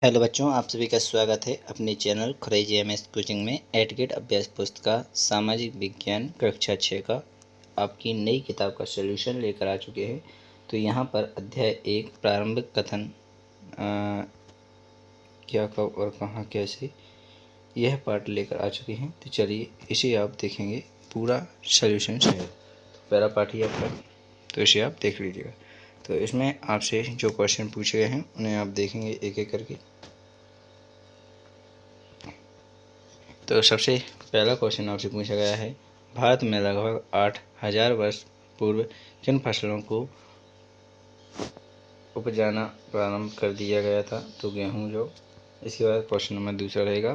Hello बच्चों, आप सभी का स्वागत है अपने चैनल खुरैजी एमएस कोचिंग में। एडगेट अभ्यास पुस्तिका सामाजिक विज्ञान कक्षा 6 का आपकी नई किताब का सलूशन लेकर आ चुके हैं। तो यहाँ पर अध्याय 1 प्रारंभिक कथन क्या कब और कहाँ कैसे, यह पाठ लेकर आ चुके हैं। तो चलिए इसे आप देखेंगे पूरा सलूशन से है। तो पहला पाठ ही आपका, तो इसे आप देख लीजिएगा। तो इसमें आपसे जो क्वेश्चन पूछे गए हैं उन्हें आप देखेंगे एक एक करके। तो सबसे पहला क्वेश्चन आपसे पूछा गया है, भारत में लगभग 8,000 वर्ष पूर्व किन फसलों को उपजाना प्रारंभ कर दिया गया था? तो गेहूँ, जौ। इसके बाद क्वेश्चन नंबर दूसरा रहेगा,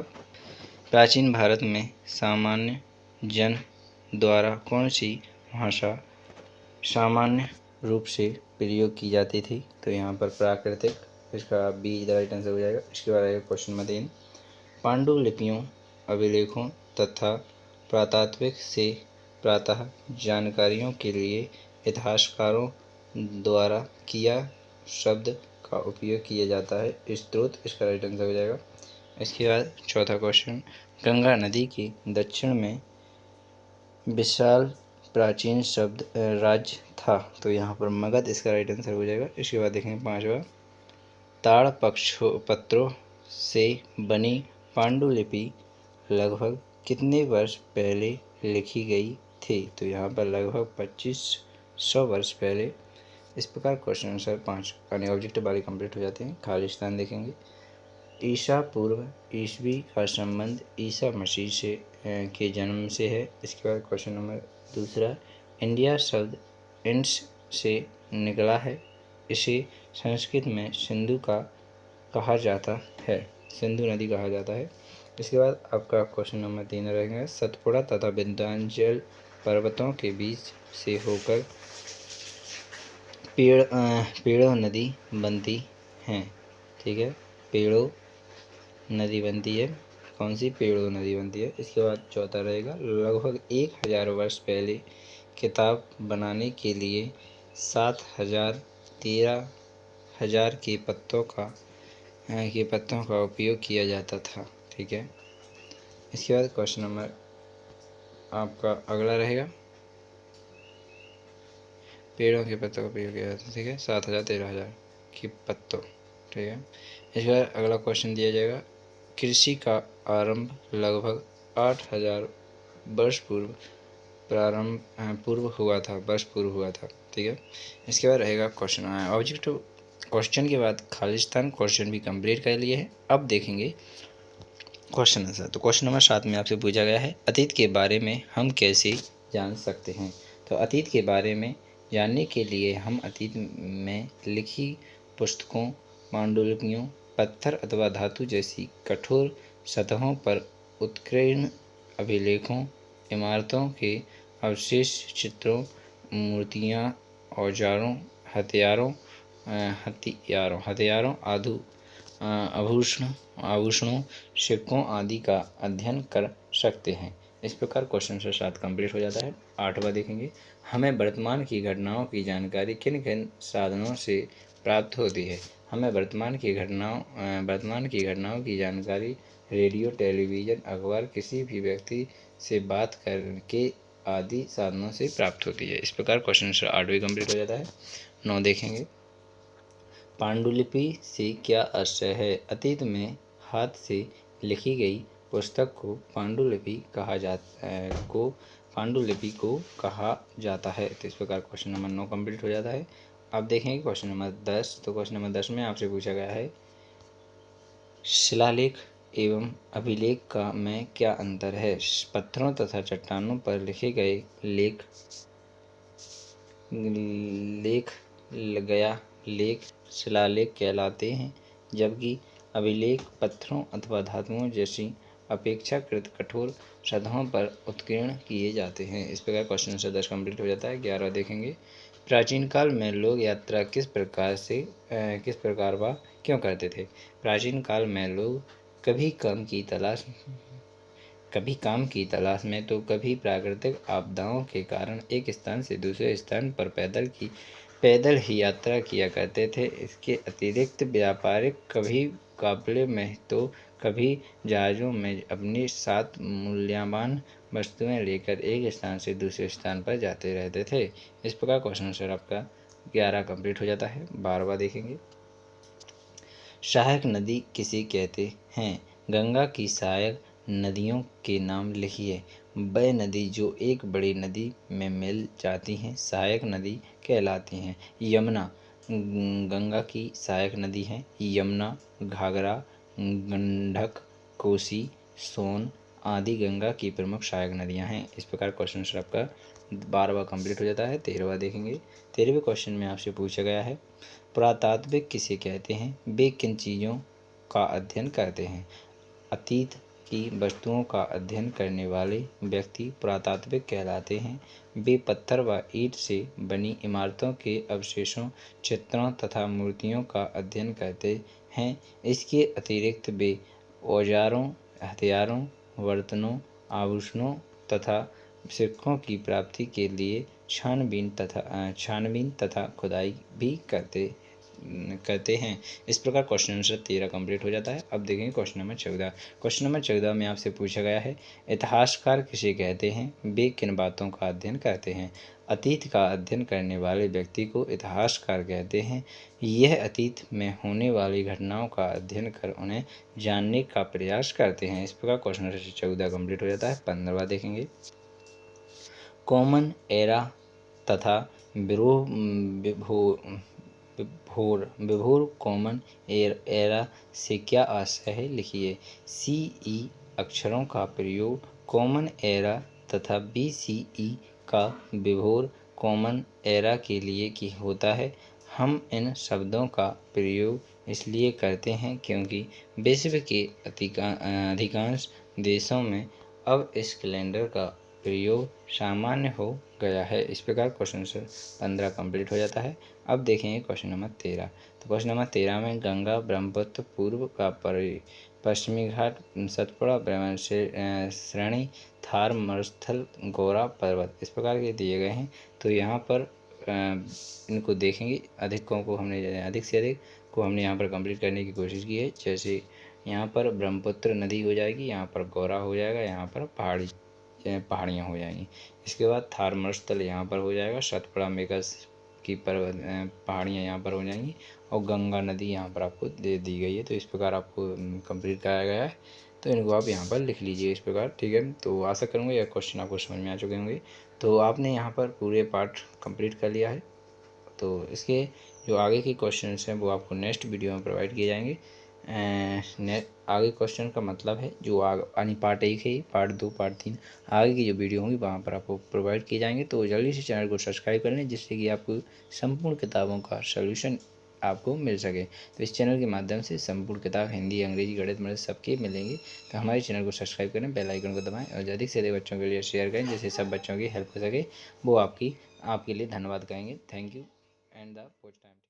प्राचीन भारत में सामान्य जन द्वारा कौन सी भाषा सामान्य रूप से प्रयोग की जाती थी? तो यहाँ पर प्राकृतिक, इसका बी द राइट आंसर हो जाएगा। इसके बाद रहेगा क्वेश्चन नंबर 3, पांडुलिपियों, अभिलेखों तथा पुरातात्विक से प्रातः जानकारियों के लिए इतिहासकारों द्वारा किया शब्द का उपयोग किया जाता है। स्रोत, इसका राइट आंसर हो जाएगा। इसके बाद चौथा क्वेश्चन, गंगा नदी के दक्षिण में विशाल प्राचीन शब्द राज्य था? तो यहाँ पर मगध, इसका राइट आंसर हो जाएगा। इसके बाद देखेंगे पांचवा, ताड़ पत्रों से बनी पांडुलिपि लगभग कितने वर्ष पहले लिखी गई थी? तो यहाँ पर लगभग 2500 वर्ष पहले। इस प्रकार क्वेश्चन आंसर 5 यानी ऑब्जेक्टिव वाले कंप्लीट हो जाते हैं। खालिस्तान देखेंगे, ईसा पूर्व ईस्वी का संबंध ईसा मसीह से के जन्म से है। इसके बाद क्वेश्चन नंबर दूसरा, इंडिया शब्द इंड्स से निकला है, इसे संस्कृत में सिंधु का कहा जाता है, सिंधु नदी कहा जाता है। इसके बाद आपका क्वेश्चन नंबर 3 रहेगा, सतपुड़ा तथा विंध्याचल पर्वतों के बीच से होकर पेड़ो नदी बनती है। ठीक है, पेड़ो नदी बनती है। कौन सी? पेड़ो नदी बनती है। इसके बाद चौथा रहेगा, लगभग 1000 वर्ष पहले किताब बनाने के लिए 13,000 के पत्तों का उपयोग किया जाता था। ठीक है। इसके बाद क्वेश्चन नंबर आपका अगला रहेगा, पेड़ों के पत्तों का उपयोग किया जाता है। ठीक है, 7,000 13,000 के पत्तों। ठीक है। इसके बाद अगला क्वेश्चन दिया जाएगा, कृषि का आरंभ लगभग 8,000 वर्ष पूर्व हुआ था। ठीक है। इसके बाद रहेगा क्वेश्चन ऑब्जेक्टिव क्वेश्चन के बाद खालिस्तान क्वेश्चन भी कंप्लीट कर लिए हैं। अब देखेंगे क्वेश्चन आंसर। तो क्वेश्चन नंबर 7 में आपसे पूछा गया है, अतीत के बारे में हम कैसे जान सकते हैं? तो अतीत के बारे में जानने के लिए हम अतीत में लिखी पुस्तकों, पांडुलिपियों, पत्थर अथवा धातु जैसी कठोर सतहों पर उत्कीर्ण अभिलेखों, इमारतों के अवशेष, चित्रों, मूर्तियाँ, औजारों, हथियारों, आभूषणों, सिक्कों आदि का अध्ययन कर सकते हैं। इस प्रकार क्वेश्चन से 7 कंप्लीट हो जाता है। 8वां देखेंगे, हमें वर्तमान की घटनाओं की जानकारी किन किन साधनों से प्राप्त होती है? हमें वर्तमान की घटनाओं की जानकारी रेडियो, टेलीविज़न, अखबार, किसी भी व्यक्ति से बात करके आदि साधनों से प्राप्त होती है। इस प्रकार क्वेश्चन आंसर 8वीं कंप्लीट हो जाता है। 9 देखेंगे, पांडुलिपि से क्या आशय है? अतीत में हाथ से लिखी गई पुस्तक को पांडुलिपि को कहा जाता है। तो इस प्रकार क्वेश्चन नंबर 9 कंप्लीट हो जाता है। अब देखेंगे क्वेश्चन नंबर 10। तो क्वेश्चन नंबर 10 में आपसे पूछा गया है, शिलालेख एवं अभिलेख में क्या अंतर है? पत्थरों तथा चट्टानों पर लिखे गए लेख शिलालेख कहलाते हैं, जबकि अभिलेख पत्थरों अथवा धातुओं जैसी अपेक्षाकृत कठोर सतहों पर उत्कीर्ण किए जाते हैं। इस प्रकार क्वेश्चन आंसर 10 कंप्लीट हो जाता है। 11 देखेंगे, प्राचीन काल में लोग यात्रा किस प्रकार व क्यों करते थे? प्राचीन काल में लोग कभी काम की तलाश में तो कभी प्राकृतिक आपदाओं के कारण एक स्थान से दूसरे स्थान पर पैदल ही यात्रा किया करते थे। इसके अतिरिक्त व्यापारिक मुकाबले में तो कभी जहाज़ों में अपने साथ मूल्यवान वस्तुएं लेकर एक स्थान से दूसरे स्थान पर जाते रहते थे। इस प्रकार क्वेश्चन आंसर आपका 11 कंप्लीट हो जाता है। 12वां देखेंगे। सहायक नदी किसे कहते हैं? गंगा की सहायक नदियों के नाम लिखिए। वह नदी जो एक बड़ी नदी में मिल जाती हैं सहायक नदी कहलाती हैं। यमुना गंगा की सहायक नदी है। यमुना, घाघरा, गंडक, कोसी, सोन आदि गंगा की प्रमुख सहायक नदियां हैं। इस प्रकार क्वेश्चन आंसर आपका 12वां कंप्लीट हो जाता है। 13वां देखेंगे। 13वें क्वेश्चन में आपसे पूछा गया है, पुरातात्विक किसे कहते हैं? वे किन चीज़ों का अध्ययन करते हैं? अतीत की वस्तुओं का अध्ययन करने वाले व्यक्ति पुरातात्विक कहलाते हैं। वे पत्थर व ईंट से बनी इमारतों के अवशेषों, चित्रों तथा मूर्तियों का अध्ययन करते हैं। इसके अतिरिक्त वे औजारों, हथियारों, बर्तनों, आभूषणों तथा सिक्कों की प्राप्ति के लिए छानबीन तथा खुदाई भी करते हैं। इस प्रकार क्वेश्चन आंसर 13 कंप्लीट हो जाता है। अब देखेंगे क्वेश्चन नंबर 14। क्वेश्चन नंबर 14 में आपसे पूछा गया है, इतिहासकार किसे कहते हैं? वे किन बातों का अध्ययन करते हैं? अतीत का अध्ययन करने वाले व्यक्ति को इतिहासकार कहते हैं। यह अतीत में होने वाली घटनाओं का अध्ययन कर उन्हें जानने का प्रयास करते हैं। इस प्रकार क्वेश्चन नंबर 14 कंप्लीट हो जाता है। 15वां देखेंगे। कॉमन एरा तथा विभोर कॉमन एरा से क्या आशय है? लिखिए। CE अक्षरों का प्रयोग कॉमन एरा तथा BCE का विभोर कॉमन एरा के लिए की होता है। हम इन शब्दों का प्रयोग इसलिए करते हैं क्योंकि विश्व के अधिकांश देशों में अब इस कैलेंडर का प्रयोग सामान्य हो गया है। इस प्रकार क्वेश्चन आंसर 15 कंप्लीट हो जाता है। अब देखेंगे क्वेश्चन नंबर 13। तो क्वेश्चन नंबर 13 में गंगा ब्रह्मपुत्र पूर्व का पश्चिमी घाट, सतपुड़ा श्रेणी, थार मरुस्थल, गौरा पर्वत इस प्रकार के दिए गए हैं। तो यहाँ पर इनको देखेंगे। अधिक से अधिक को हमने यहाँ पर कंप्लीट करने की कोशिश की है। जैसे यहाँ पर ब्रह्मपुत्र नदी हो जाएगी, यहाँ पर गौरा हो जाएगा, यहाँ पर पहाड़ियाँ हो जाएंगी। इसके बाद थार मरुस्थल यहाँ पर हो जाएगा, सतपुड़ा मेघस की पहाड़ियाँ यहाँ पर हो जाएंगी और गंगा नदी यहाँ पर आपको दे दी गई है। तो इस प्रकार आपको कंप्लीट कराया गया है। तो इनको आप यहाँ पर लिख लीजिए इस प्रकार, ठीक है। तो आशा करूँगा यह क्वेश्चन आपको समझ में आ चुके होंगे। तो आपने यहाँ पर पूरे पार्ट कंप्लीट कर लिया है। तो इसके जो आगे के क्वेश्चन हैं वो आपको नेक्स्ट वीडियो में प्रोवाइड किए जाएंगे। आगे क्वेश्चन का मतलब है जो यानी पार्ट 1 है, पार्ट 2, पार्ट 3 आगे की जो वीडियो होंगी वहाँ पर आपको प्रोवाइड किए जाएंगे। तो जल्दी से चैनल को सब्सक्राइब कर लें जिससे कि आपको संपूर्ण किताबों का सलूशन आपको मिल सके। तो इस चैनल के माध्यम से संपूर्ण किताब हिंदी, अंग्रेजी, गणित, मैथ सबके मिलेंगे। तो हमारे चैनल को सब्सक्राइब करें, बेल आइकन को दबाएं और अधिक से अधिक बच्चों के लिए शेयर करें जिससे सब बच्चों की हेल्प हो सके। वो आपके लिए धन्यवाद कहेंगे। Thank you and the watch time.